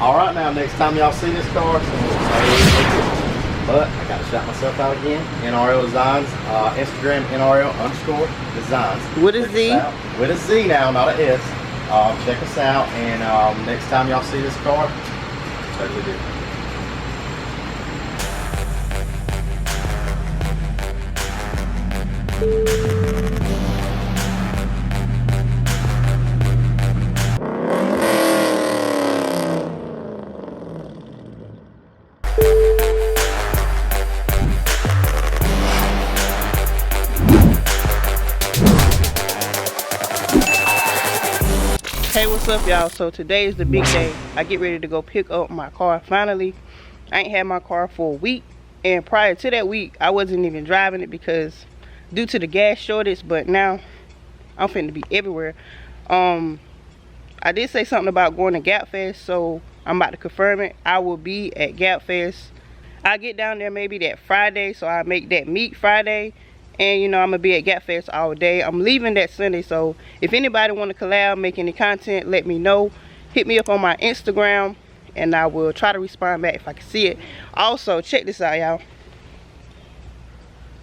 All right, now next time y'all see this car, but I gotta shout myself out again. NRL Designs, Instagram NRL_designs. With a Z. With a Z now, not a S. Check us out, and next time y'all see this car, totally different. Hey, what's up y'all? So today is the big day. I get ready to go pick up my car finally. I ain't had my car for a week, and prior to that week I wasn't even driving it because due to the gas shortage, but now I'm finna be everywhere. I did say something about going to Gap Fest, so I'm about to confirm it. I will be at Gap Fest. I'll get down there maybe that Friday, so I'll make that meet Friday. And you know, I'm gonna be at Gap Fest all day. I'm leaving that Sunday, so if anybody want to collab, make any content, let me know. Hit me up on my Instagram, and I will try to respond back if I can see it. Also, check this out, y'all.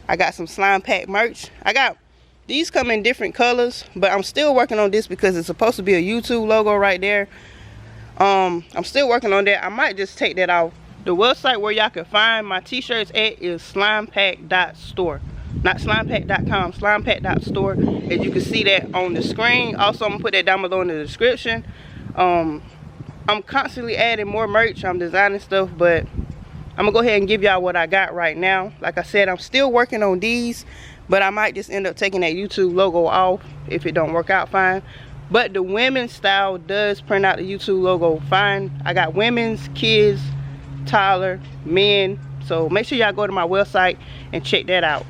I got some slime pack merch. These come in different colors, but I'm still working on this because it's supposed to be a YouTube logo right there. I'm still working on that. I might just take that off. The website where y'all can find my t-shirts at is slimepack.store. Not slimepack.com, slimepack.store. As you can see that on the screen. Also, I'm gonna put that down below in the description. I'm constantly adding more merch. I'm designing stuff, but I'm gonna go ahead and give y'all what I got right now. Like I said, I'm still working on these, but I might just end up taking that YouTube logo off if it don't work out fine. But the women's style does print out the YouTube logo fine. I got women's, kids, toddler, men. So make sure y'all go to my website and check that out.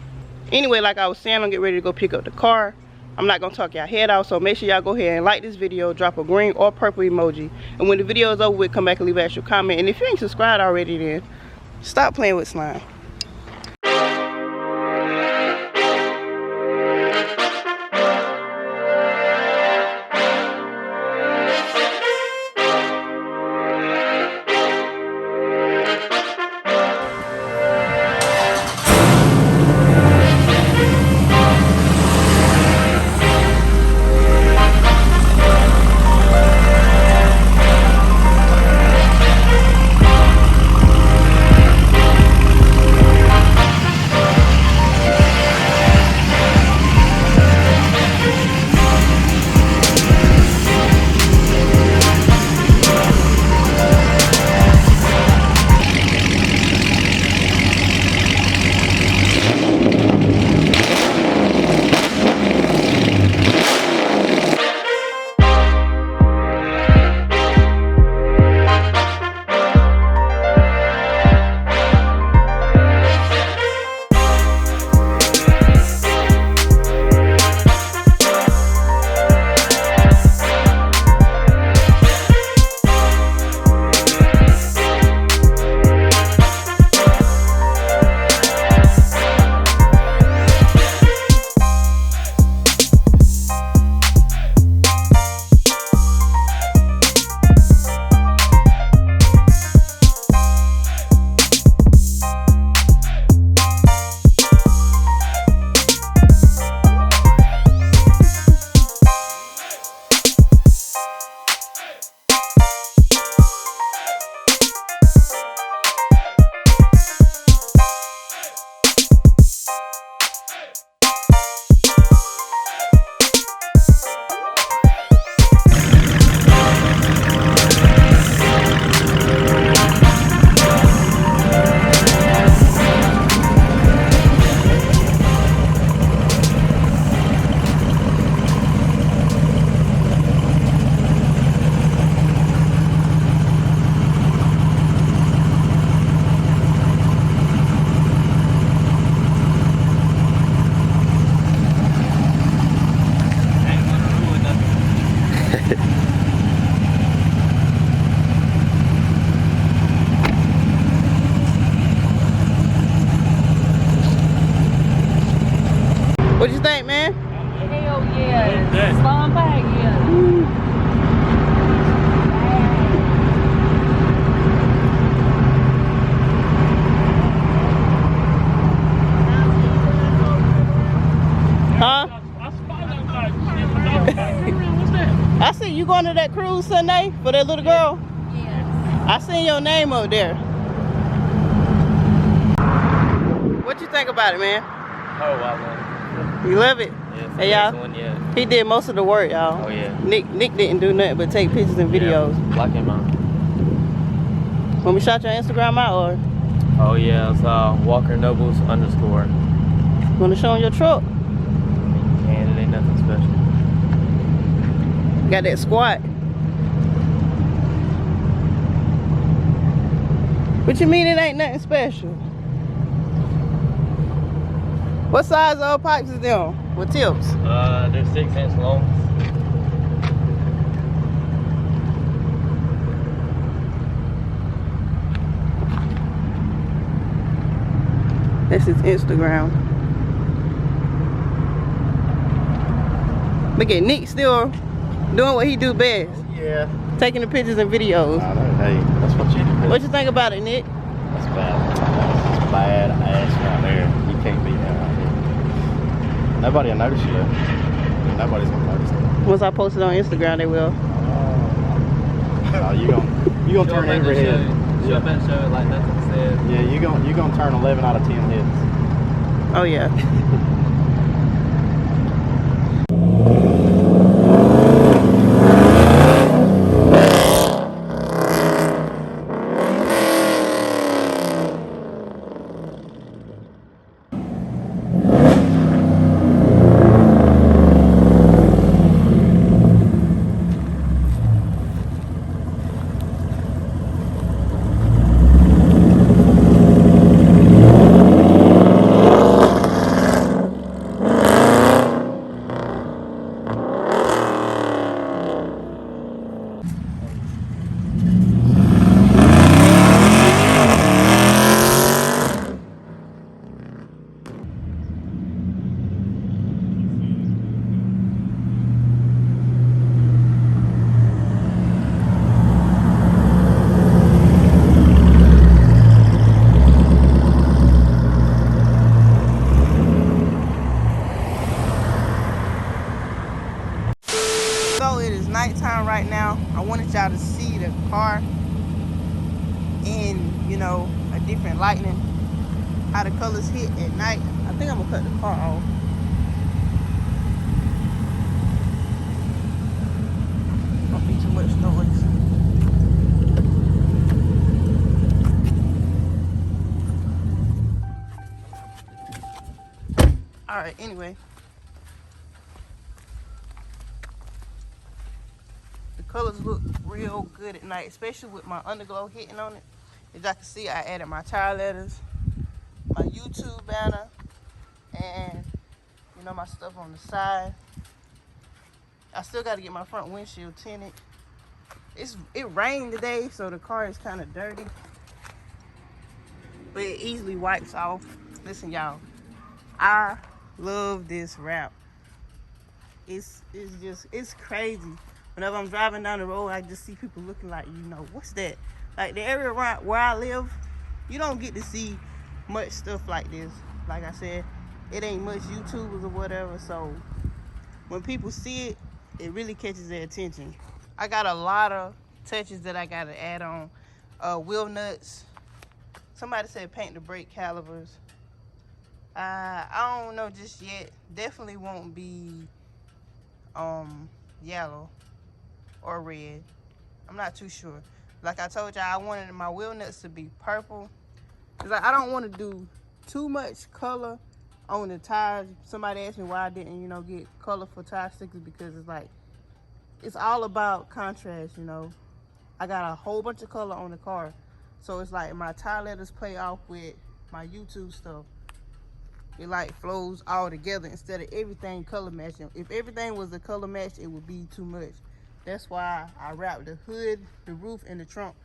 Anyway, like I was saying, I'm getting ready to go pick up the car. I'm not gonna talk y'all head out, so make sure y'all go ahead and like this video, drop a green or purple emoji, and when the video is over with, come back and leave an extra comment. And if you ain't subscribed already, then stop playing with slime. going to that cruise Sunday for that little girl? Yeah. I seen your name up there. What you think about it, man? Oh, I love it. You love it? Yes, Hey, y'all. one yet. He did most of the work, y'all. Oh, yeah. Nick didn't do nothing but take pictures and videos. Yeah, black and mine. When we shot your Instagram out, or? Oh, yeah, it's Walker Nobles _ You want to show him your truck? And it ain't nothing special. Got that squat. What you mean it ain't nothing special? What size of pipes is them? With tips? They're 6-inch long. That's his Instagram. Look at Nick still doing what he do best. Yeah. Taking the pictures and videos. I know. Hey, that's what you do. What you think about it, Nick? That's bad. That's bad ass right there. You can't beat that right there. Nobody will notice you. Nobody's gonna notice it. Once I post it on Instagram, they will. Oh, you gonna turn every head. Show up and show it like nothing said. Yeah, you gonna turn 11 out of 10 heads. Oh yeah. So it is nighttime right now. I wanted y'all to see the car in, you know, a different lighting, how the colors hit at night. I think I'm gonna cut the car off. Don't be too much noise. All right, anyway. Colors look real good at night, especially with my underglow hitting on it. As y'all can see, I added my tire letters, my YouTube banner, and you know, my stuff on the side. I still got to get my front windshield tinted. It rained today, so the car is kind of dirty, but it easily wipes off. Listen, y'all, I love this wrap. It's crazy. Whenever I'm driving down the road, I just see people looking like, you know, what's that? Like the area around where I live, you don't get to see much stuff like this. Like I said, it ain't much YouTubers or whatever. So when people see it, it really catches their attention. I got a lot of touches that I got to add on. Wheel nuts. Somebody said paint the brake calipers. I don't know just yet. Definitely won't be yellow or red. I'm not too sure. Like I told y'all, I wanted my wheel nuts to be purple. Cause I don't want to do too much color on the tires. Somebody asked me why I didn't, you know, get colorful tire stickers, because it's like, it's all about contrast, you know. I got a whole bunch of color on the car. So it's like my tire letters play off with my YouTube stuff. It like flows all together instead of everything color matching. If everything was a color match, it would be too much. That's why I wrapped the hood, the roof, and the trunk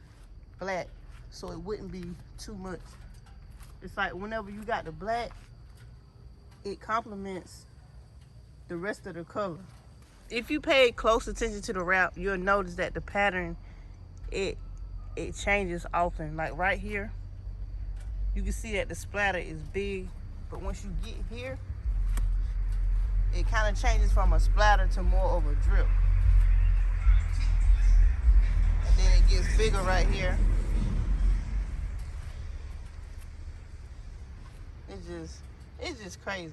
black, so it wouldn't be too much. It's like whenever you got the black, it complements the rest of the color. If you pay close attention to the wrap, you'll notice that the pattern, it changes often. Like right here, you can see that the splatter is big, but once you get here, it kind of changes from a splatter to more of a drip. Then it gets bigger right here. It's just crazy.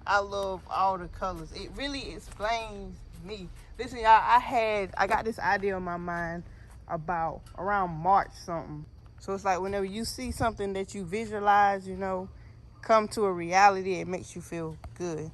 I love all the colors. It really explains me. Listen, y'all, I got this idea in my mind about around March something. So it's like whenever you see something that you visualize, you know, come to a reality, it makes you feel good.